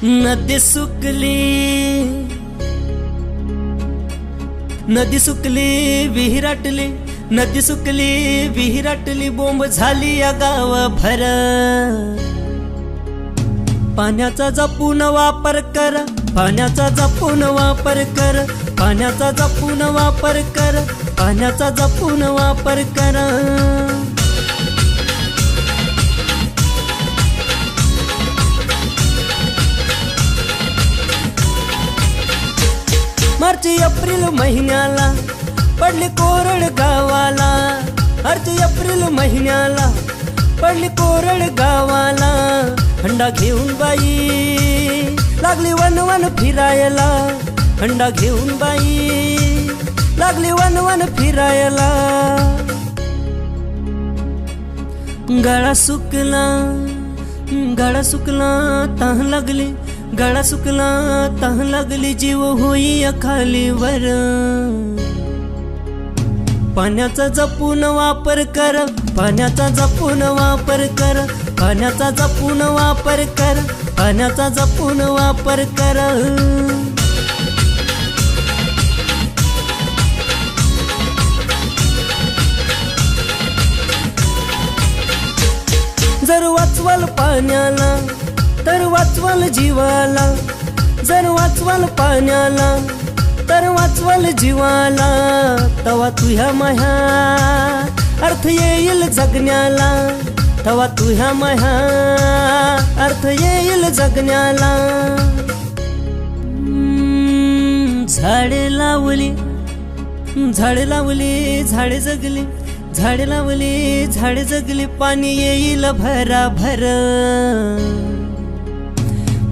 नदी सुकली विहिराटली, नदी सुकली विहिराटली, बोंब झाली या गावभर। पाण्याचा जपून वापर कर, पाण्याचा जपून वापर कर, पाण्याचा जपून वापर कर, पाण्याचा जपून वापर कर। मार्च एप्रिल महिन्याला पडली कोरड गावाला, मार्च एप्रिल महिन्याला पडली कोरड गावाला। हंडा घेऊन बाई लागली वन वन फिरायला, हंडा घेऊन बाई लागली वन वन फिरायला। गळा सुकला, गळा सुकला तह लागली, गळा सुकला तह लागली, जीव होई खालीवर। पाण्याचा जपून वापर कर, पाण्याचा जपून वापर कर, पाण्याचा जपून वापर कर, पाण्याचा जपून वापर कर। जर वाचवाल पाण्याला तर वाचवाल जीवाला, जर वाचवाल पाण्याला तर वाचवाल जीवाला। तवा तुझ्या माया अर्थ येईल जगण्याला, तवा तुझ्या माया अर्थ येईल जगण्याला। झाडे लावली, झाडे लावली, झाडे जगली, झाडे लावली, झाडे जगली, पाणी येईल भराभर।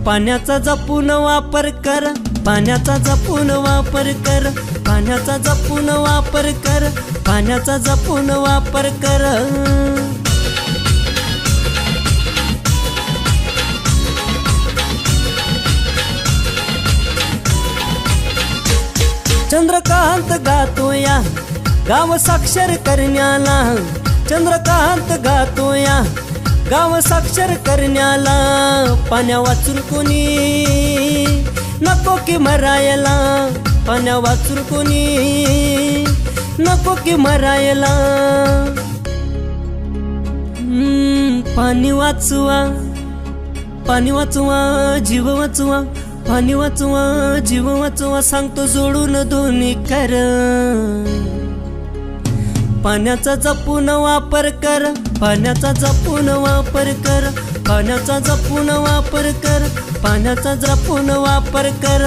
पाण्याचा जपून वापर कर, पाण्याचा जपून वापर कर, पाण्याचा जपून वापर कर, पाण्याचा जपून वापर कर। चंद्रकांत गातोया गाव साक्षर करण्याला, चंद्रकांत गातोया गाव साक्षर करण्याला। पाण्या वाचून कोणी नको की मरायला, पाण्या वाचून कोणी नको की मरायला। पाणी वाचवा, पाणी वाचवा, जीव वाचवा, पाणी वाचवा, जीव वाचवा, सांगतो जोडून दोन्ही कर। पाण्याचा जपून वापर कर, पाण्याचा जपून वापर कर, पाण्याचा जपून वापर कर, पाण्याचा जपून वापर कर।